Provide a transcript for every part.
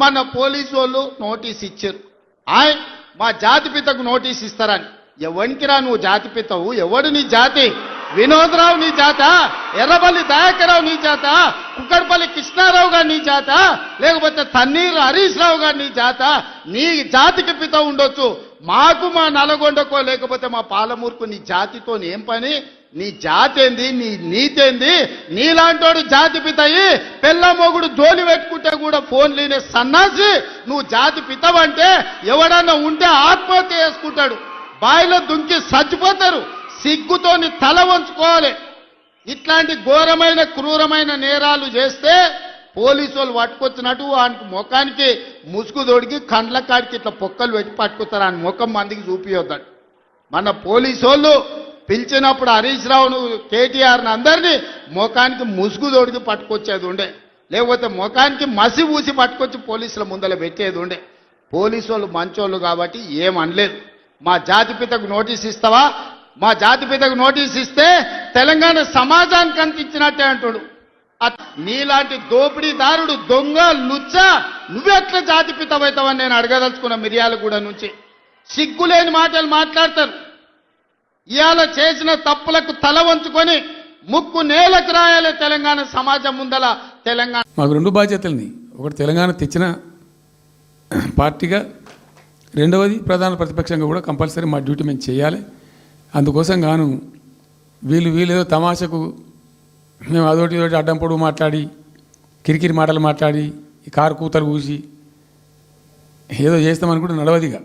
మన పోలీసు వాళ్ళు నోటీస్ ఇచ్చారు. మా జాతిపితకు నోటీస్ ఇస్తారని. ఎవరికిరా నువ్వు జాతిపితవు? ఎవడు నీ జాతి? వినోద్రావు నీ జాత? ఎర్రబల్లి దయాకరావు నీ జాత? కుక్కడపల్లి కృష్ణారావు గారు నీ జాత? లేకపోతే తన్నీరు హరీష్ రావు గారు నీ జాత? నీ జాతికి పిత ఉండొచ్చు, మాకు మా నల్గొండకో లేకపోతే మా పాలమూరుకు నీ జాతితో ఏం పని? నీ జాతి ఏంది? నీ నీతేంది? నీలాంటోడు జాతి పితయి పెళ్ళ మొగుడు జోలి పెట్టుకుంటే కూడా ఫోన్ లేని సన్నాసి నువ్వు జాతి పితవంటే ఎవడన్నా ఉంటే ఆత్మహత్య చేసుకుంటాడు, బాయిలో దుంకి చచ్చిపోతారు. సిగ్గుతోని తల వంచుకోవాలి. ఇట్లాంటి ఘోరమైన క్రూరమైన నేరాలు చేస్తే పోలీసు వాళ్ళు పట్టుకొచ్చినట్టు ఆయనకు ముఖానికి ముసుగు తొడిగి కండ్ల కాడికి ఇట్లా పొక్కలు పెట్టి పట్టుకుతారు. ఆయన ముఖం మందికి చూపియొద్దాడు. మన పోలీసు వాళ్ళు పిలిచినప్పుడు హరీష్ రావును కేటీఆర్ని అందరినీ ముఖానికి ముసుగు తొడిగి పట్టుకొచ్చేది ఉండే, లేకపోతే ముఖానికి మసి ఊసి పట్టుకొచ్చి పోలీసుల ముందర పెట్టేది ఉండే. పోలీసు వాళ్ళు మంచోళ్ళు కాబట్టి ఏమనలేదు. మా జాతిపితకు నోటీస్ ఇస్తావా? మా జాతిపితకు నోటీస్ ఇస్తే తెలంగాణ సమాజానికి అందించినట్టే అంటాడు. నీలాంటి దోపిడీదారుడు దొంగ లుచ్చ నువ్వెట్లా జాతిపితవైతావని నేను అడగదలుచుకున్న. మిర్యాలగూడ నుంచి సిగ్గులేని మాటలు మాట్లాడతారు. ఇవాళ చేసిన తప్పులకు తల వంచుకొని ముక్కు నేలకు రాయాలి తెలంగాణ సమాజం ముందల. తెలంగాణ మాకు రెండు బాధ్యతల్ని, ఒకటి తెలంగాణ తెచ్చిన పార్టీగా, రెండవది ప్రధాన ప్రతిపక్షంగా కూడా కంపల్సరీ మా డ్యూటీ మేము చేయాలి. అందుకోసం గాను వీళ్ళు ఏదో తమాషకు మేము అదొకటి ఇదొకటి అడ్డం పొడుగు మాట్లాడి కిరికిరి మాటలు మాట్లాడి ఈ కారు కూతలు కూసి ఏదో చేస్తామనుకుంటే నడవదిగా.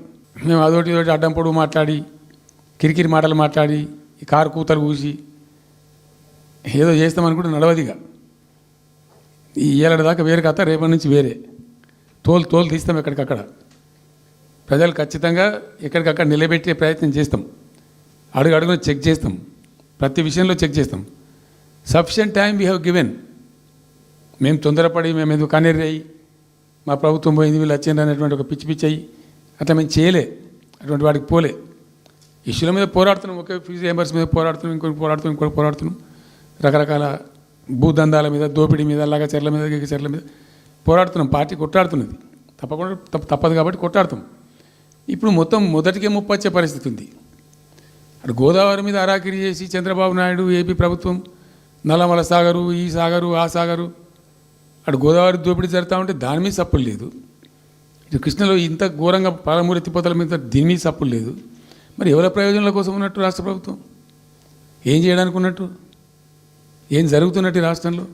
మేము అదొకటి ఇదొకటి అడ్డం పొడుగు మాట్లాడి కిరికిరి మాటలు మాట్లాడి ఈ కారు కూతలు కూసి ఏదో చేస్తామనుకుంటే నడవదిగా. ఈ ఏళ్ళ దాకా వేరే కథ, రేపటి నుంచి వేరే తోలు తీస్తాం. ఎక్కడికక్కడ ప్రజలు ఖచ్చితంగా ఎక్కడికక్కడ నిలబెట్టే ప్రయత్నం చేస్తాం. అడుగున చెక్ చేస్తాం, ప్రతి విషయంలో చెక్ చేస్తాం. Sufficient time we have given. మేము తొందరపడి మేము ఎందుకు కన్నీరు అయ్యి మా ప్రభుత్వం పోయింది వీళ్ళు వచ్చింది అనేటువంటి ఒక పిచ్చి అయ్యి అట్లా మేము చేయలే, అటువంటి వాడికి పోలే. ఇష్యూల మీద పోరాడుతున్నాం, ఒకే ఫీజు రియంబర్స్ మీద పోరాడుతున్నాం, ఇంకోటి పోరాడుతున్నాం, రకరకాల భూదందాల మీద, దోపిడీ మీద, లగచర్ల మీద, గిగచర్ల మీద పోరాడుతున్నాం. పార్టీ కొట్టాడుతున్నది, తప్పకుండా తప్పదు కాబట్టి కొట్టాడుతాం. ఇప్పుడు మొత్తం మొదటికే ముప్పొచ్చే పరిస్థితి ఉంది. అటు గోదావరి మీద అరాకిరి చేసి చంద్రబాబు నాయుడు ఏపీ ప్రభుత్వం నల్లమల సాగరు, ఈ సాగరు, ఆ సాగరు, అటు గోదావరి దోపిడీ జరుగుతూ ఉంటే దాని మీద సప్పులు లేదు. ఇటు కృష్ణలో ఇంత ఘోరంగా పాలమూరు ఎత్తిపోతల మీద దీని మీద సప్పులు లేదు. మరి ఎవరి ప్రయోజనాల కోసం ఉన్నట్టు రాష్ట్ర ప్రభుత్వం? ఏం చేయడానికి ఉన్నట్టు? ఏం జరుగుతున్నట్టు రాష్ట్రంలో?